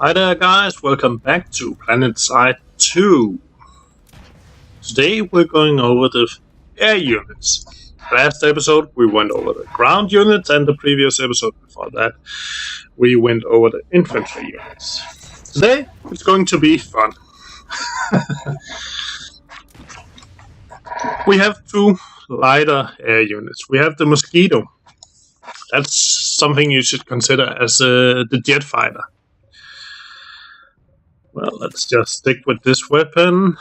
Hi there guys, welcome back to Planetside 2. Today we're going over the air units. Last episode we went over the ground units, and the previous episode before that we went over the infantry units. Today it's going to be fun. We have two lighter air units. We have the Mosquito. That's something you should consider as the jet fighter. Well, let's just stick with this weapon.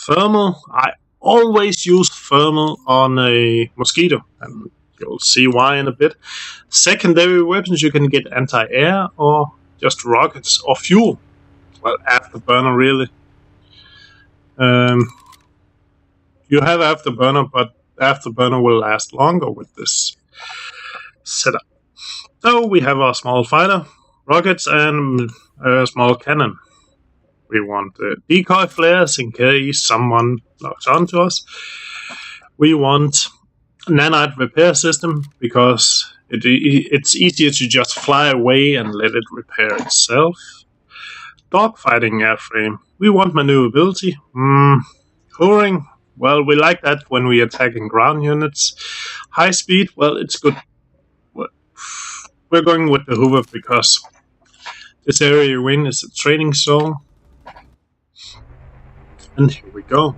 Thermal. I always use thermal on a Mosquito, and you'll see why in a bit. Secondary weapons you can get anti-air or just rockets or fuel. Well, afterburner really. You have afterburner, but afterburner will last longer with this setup. So we have our small fighter, rockets, and a small cannon. We want decoy flares in case someone locks onto us. We want nanite repair system because it's easier to just fly away and let it repair itself. Dogfighting airframe. We want maneuverability. Hovering. Well, we like that when we're attacking ground units. High speed. Well, it's good. We're going with the hover because this area you're in is a training zone. And here we go.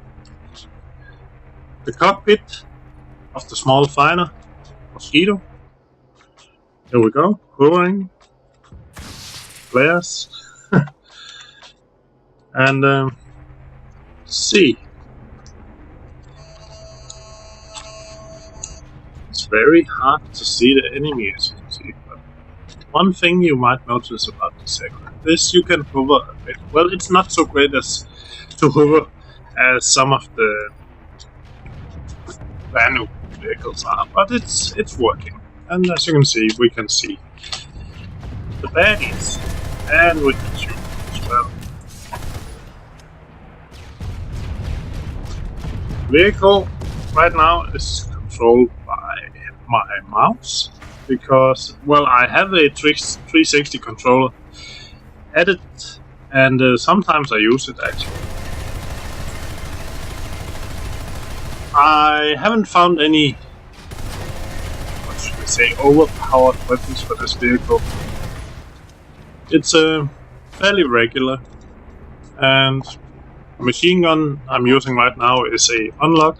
The cockpit of the small fighter, Mosquito. Here we go. Hovering. Flares. And let's see. It's very hard to see the enemy, as you can see. But one thing you might notice about this aircraft is you can hover a bit. Well, it's not so great as to hover as some of the brand new vehicles are, but it's working. And as you can see, we can see the baddies, and we can shoot as well. Vehicle right now is controlled by my mouse because, well, I have a 360 controller added, and sometimes I use it actually. I haven't found any, what should we say, overpowered weapons for this vehicle. It's fairly regular, and the machine gun I'm using right now is a unlock,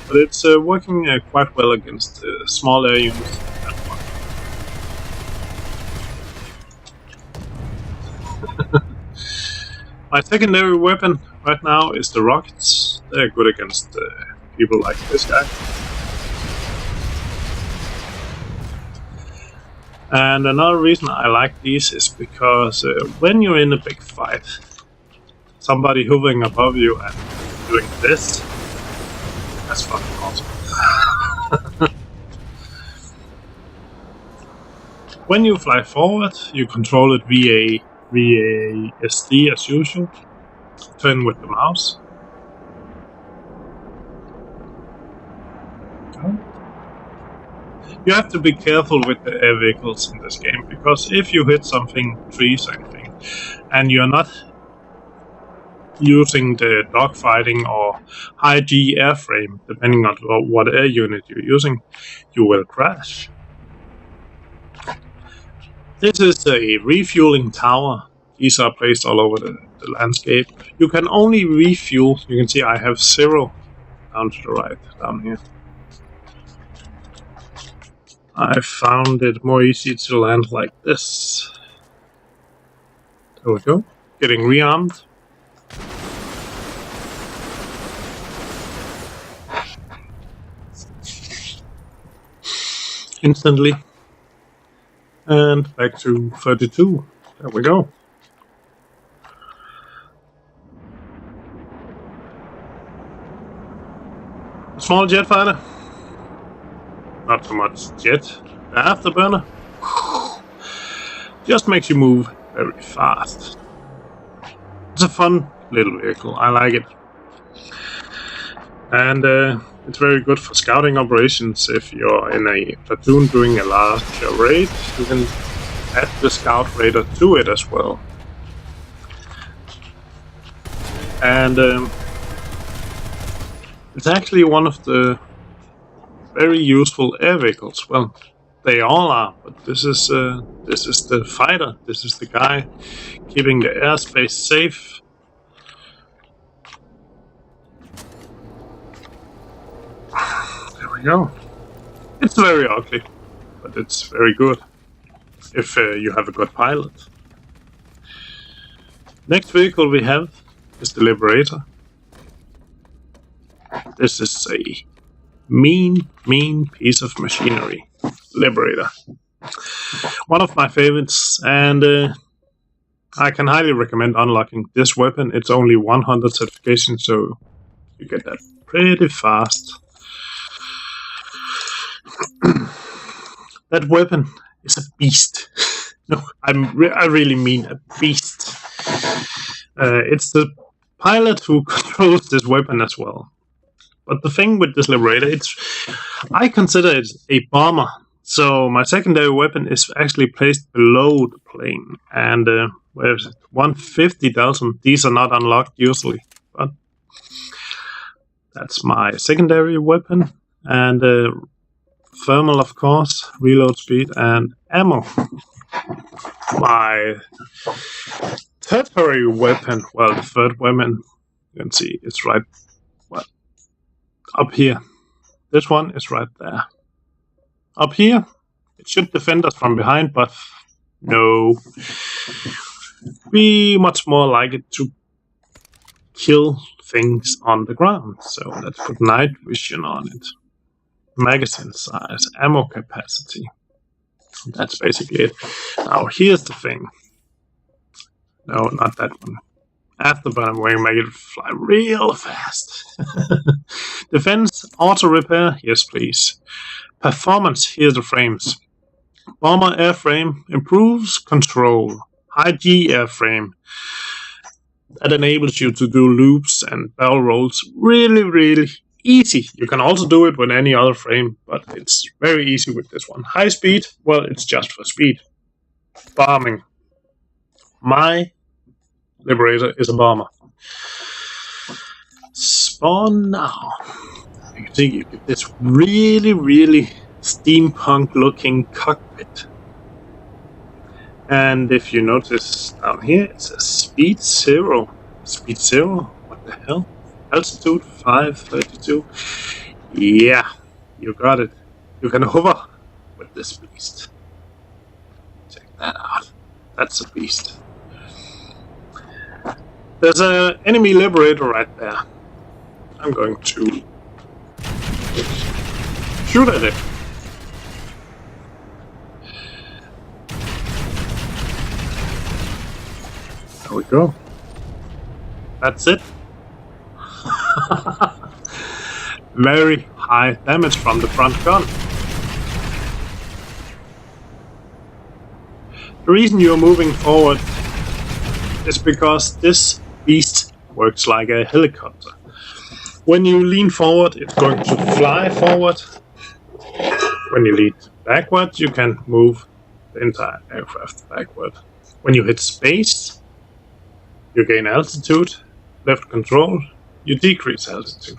but it's working quite well against small air units. My secondary weapon right now is the rockets. They're good against people like this guy. And another reason I like these is because when you're in a big fight, somebody hovering above you and doing this, that's fucking awesome. When you fly forward, you control it via SD as usual. Turn with the mouse. You have to be careful with the air vehicles in this game, because if you hit something, trees or anything, and you're not using the dogfighting or high G airframe, depending on what air unit you're using, you will crash. This is a refueling tower. These are placed all over the landscape. You can only refuel. You can see I have 0 down to the right, down here. I found it more easy to land like this. There we go. Getting rearmed. Instantly. And back to 32. There we go. Small jet fighter. Not so much jet. The afterburner just makes you move very fast. It's a fun little vehicle. I like it. And it's very good for scouting operations. If you're in a platoon doing a large raid, you can add the Scout Raider to it as well. And it's actually one of the very useful air vehicles. Well, they all are, but this is the fighter. This is the guy keeping the airspace safe. There we go. It's very ugly, but it's very good if you have a good pilot. Next vehicle we have is the Liberator. This is a mean piece of machinery. Liberator. One of my favorites, and I can highly recommend unlocking this weapon. It's only 100 certification, so you get that pretty fast. That weapon is a beast. No, I really mean a beast. It's the pilot who controls this weapon as well. But the thing with this Liberator, I consider it a bomber. So my secondary weapon is actually placed below the plane. And where is it? 150,000. These are not unlocked usually. But that's my secondary weapon. And thermal, of course, reload speed, and ammo. My tertiary weapon, well, the third weapon, you can see it's right up here. This one is right there. Up here, it should defend us from behind, but no. We much more like it to kill things on the ground. So let's put night vision on it. Magazine size, ammo capacity. That's basically it. Now here's the thing. No, not that one. Afterburner will make it fly real fast. Defense, auto repair, yes please. Performance, here's the frames. Bomber airframe improves control. High G airframe. That enables you to do loops and barrel rolls really easy. You can also do it with any other frame, but it's very easy with this one. High speed, well, it's just for speed. Bombing. My Liberator is a bomber. Spawn now. You can see you get this really steampunk looking cockpit. And if you notice down here, it says speed 0. Speed 0? What the hell? Altitude 532. Yeah, you got it. You can hover with this beast. Check that out. That's a beast. There's an enemy Liberator right there. I'm going to shoot at it. There we go. That's it. Very high damage from the front gun. The reason you're moving forward is because this beast works like a helicopter. When you lean forward, it's going to fly forward. When you lean backward, you can move the entire aircraft backward. When you hit space, you gain altitude. Left control, you decrease altitude.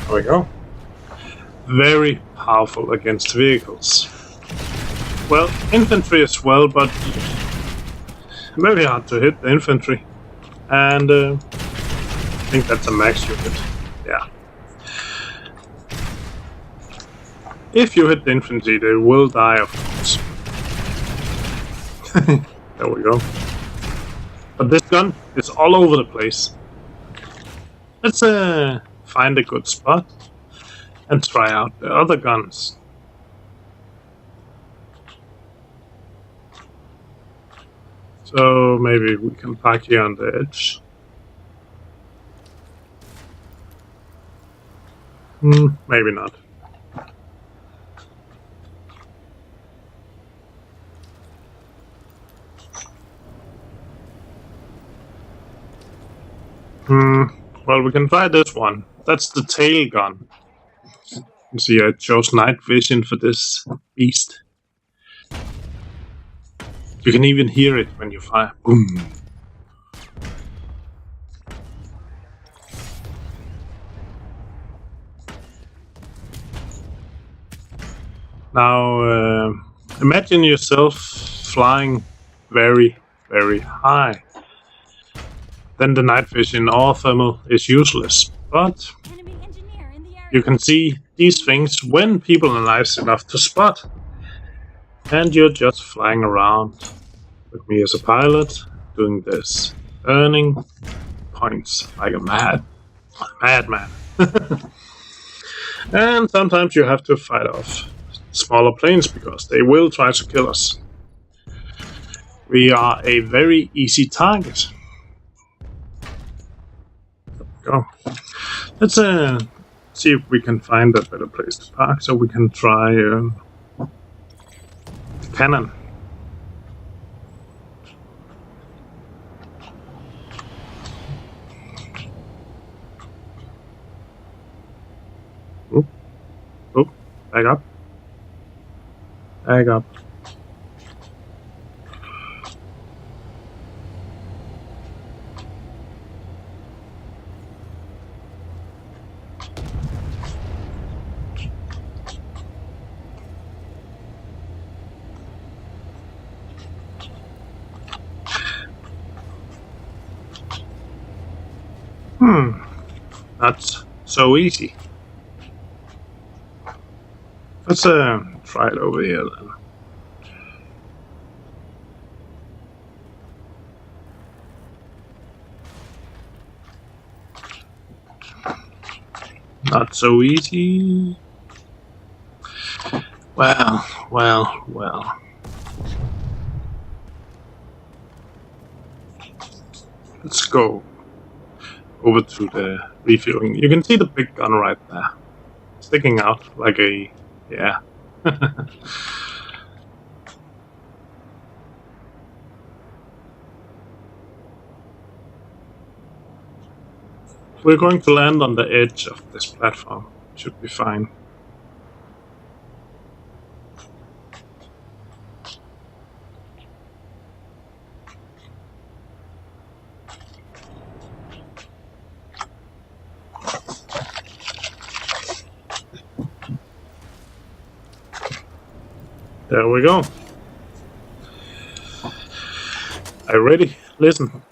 There we go. Very powerful against vehicles. Well, infantry as well, but very hard to hit the infantry. And I think that's a max you hit. Yeah. If you hit the infantry, they will die, of course. There we go. But this gun is all over the place. Let's find a good spot and try out the other guns. So maybe we can park here on the edge. Maybe not. Well, we can try this one. That's the tail gun. You see, I chose night vision for this beast. You can even hear it when you fire. Boom. Now, imagine yourself flying very, very high. Then the night vision or thermal is useless. But you can see these things when people are nice enough to spot. And you're just flying around with me as a pilot, doing this, earning points like a madman. And sometimes you have to fight off smaller planes because they will try to kill us. We are a very easy target. There we go. Let's see if we can find a better place to park so we can try the cannon. Oh, back up. Back up. Not so easy. Let's try it over here then. Not so easy. Well. Let's go over to the refueling. You can see the big gun right there, sticking out like a, yeah. We're going to land on the edge of this platform. Should be fine. There we go. Are you ready? Listen.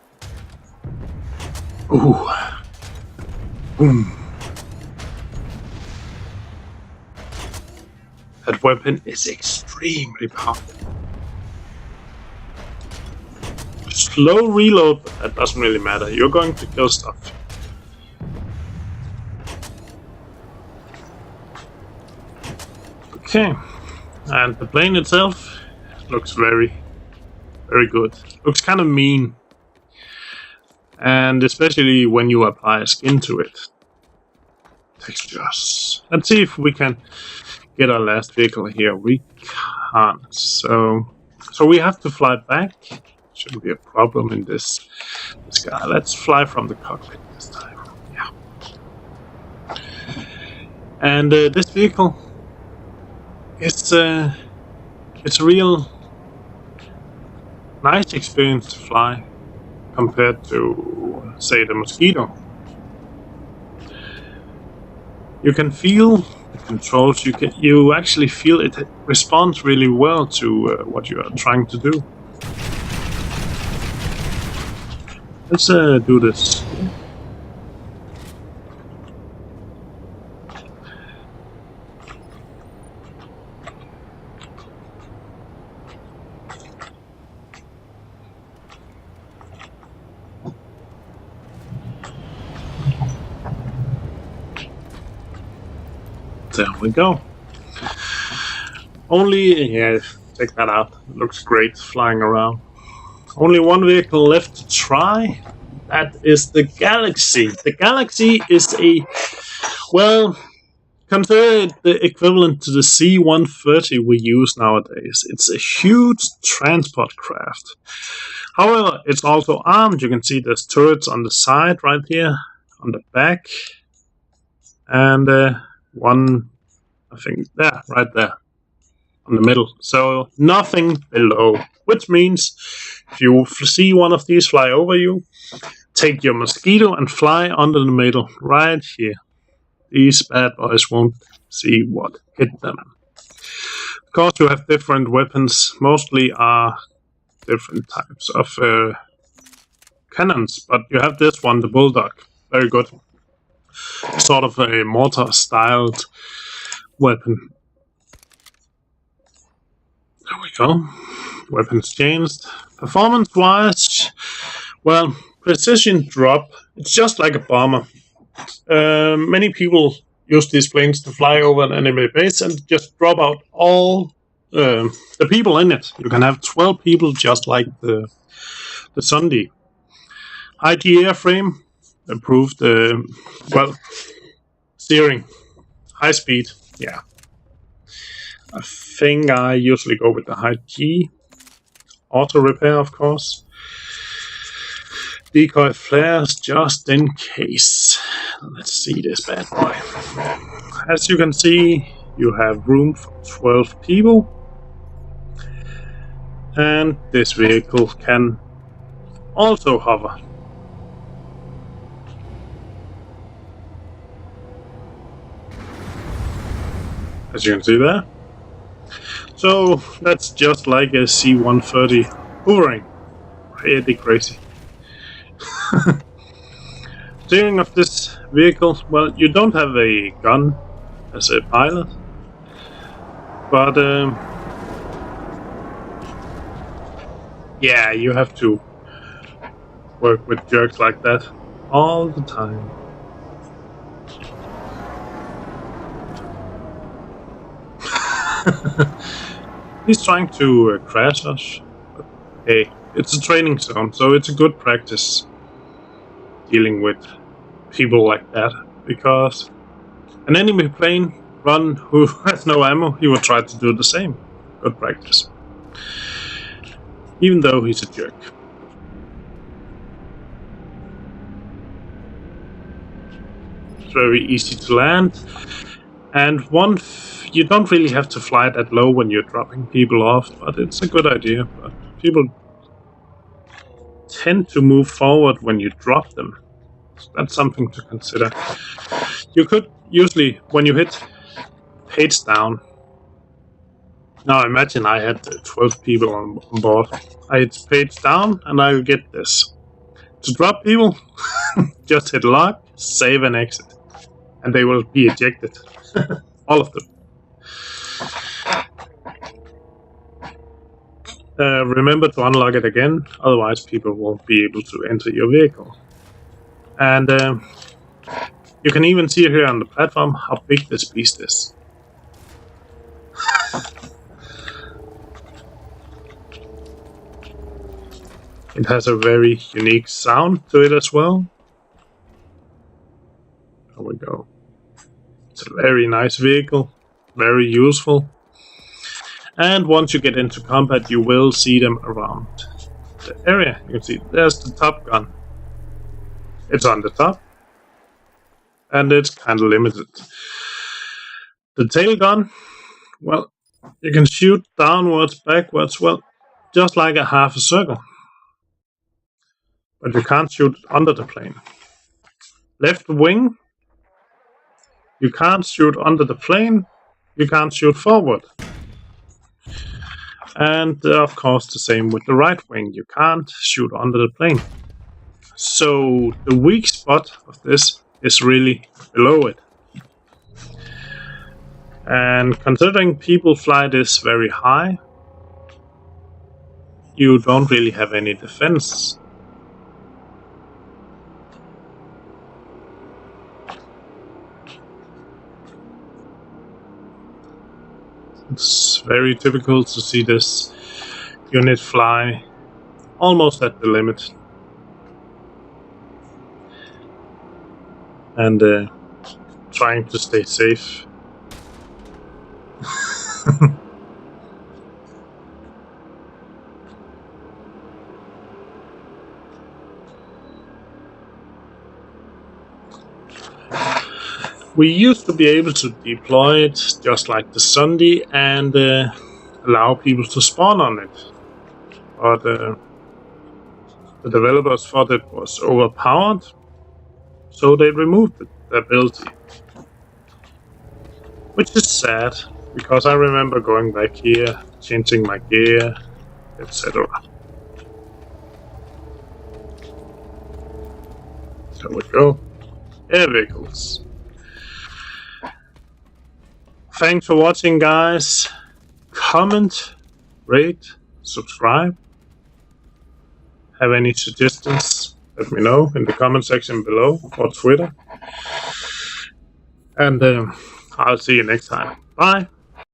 Ooh. Boom. That weapon is extremely powerful. Slow reload, but that doesn't really matter. You're going to kill stuff. Okay. And the plane itself looks very, very good. Looks kind of mean. And especially when you apply a skin to it. Textures. Let's see if we can get our last vehicle here. We can't. So we have to fly back. Shouldn't be a problem in this guy. Let's fly from the cockpit this time. Yeah. And this vehicle, it's a real nice experience to fly compared to, say, the Mosquito. You can feel the controls. You actually feel it responds really well to what you are trying to do. Let's do this. There we go. Yeah, take that out. It looks great flying around. Only one vehicle left to try. That is the Galaxy. The Galaxy is consider it the equivalent to the C-130 we use nowadays. It's a huge transport craft. However, it's also armed. You can see there's turrets on the side right here, on the back, and one, I think, there, right there, on the middle. So nothing below, which means if you see one of these fly over you, take your mosquito and fly under the middle, right here. These bad boys won't see what hit them. Of course, you have different weapons, mostly are different types of cannons, but you have this one, the Bulldog. Very good. Sort of a mortar-styled weapon. There we go. Weapons changed. Performance-wise, well, precision drop. It's just like a bomber. Many people use these planes to fly over an enemy base and just drop out all the people in it. You can have 12 people just like the Sunday. IG airframe, improved steering, high speed. Yeah, I think I usually go with the high G. Auto repair, of course. Decoy flares just in case. Let's see this bad boy. As you can see, you have room for 12 people. And this vehicle can also hover. As you can see there. So that's just like a C-130 hovering. Pretty crazy. Steering of this vehicle, well, you don't have a gun as a pilot, but yeah, you have to work with jerks like that all the time. He's trying to crash us, but hey, it's a training zone, so it's a good practice dealing with people like that, because an enemy plane run who has no ammo, he will try to do the same. Good practice. Even though he's a jerk. It's very easy to land, and you don't really have to fly that low when you're dropping people off, but it's a good idea. But people tend to move forward when you drop them. So that's something to consider. You could usually, when you hit page down. Now imagine I had 12 people on board. I hit page down and I get this. To drop people, just hit lock, save and exit. And they will be ejected. All of them. Remember to unlock it again, otherwise people won't be able to enter your vehicle. And you can even see here on the platform how big this beast is. It has a very unique sound to it as well. There we go. It's a very nice vehicle, very useful. And once you get into combat, you will see them around the area. You can see there's the top gun. It's on the top, and it's kind of limited. The tail gun, well, you can shoot downwards, backwards, well, just like a half a circle. But you can't shoot under the plane. Left wing, you can't shoot under the plane, you can't shoot forward. And of course the same with the right wing, you can't shoot under the plane. So the weak spot of this is really below it. And considering people fly this very high, you don't really have any defense. It's very typical to see this unit fly almost at the limit. And trying to stay safe. we used to be able to deploy it just like the Sunday and allow people to spawn on it. But the developers thought it was overpowered, so they removed the ability. Which is sad, because I remember going back here, changing my gear, etc. There we go. Air vehicles. Thanks for watching, guys. Comment, rate, subscribe. Have any suggestions? Let me know in the comment section below or Twitter. And I'll see you next time. Bye.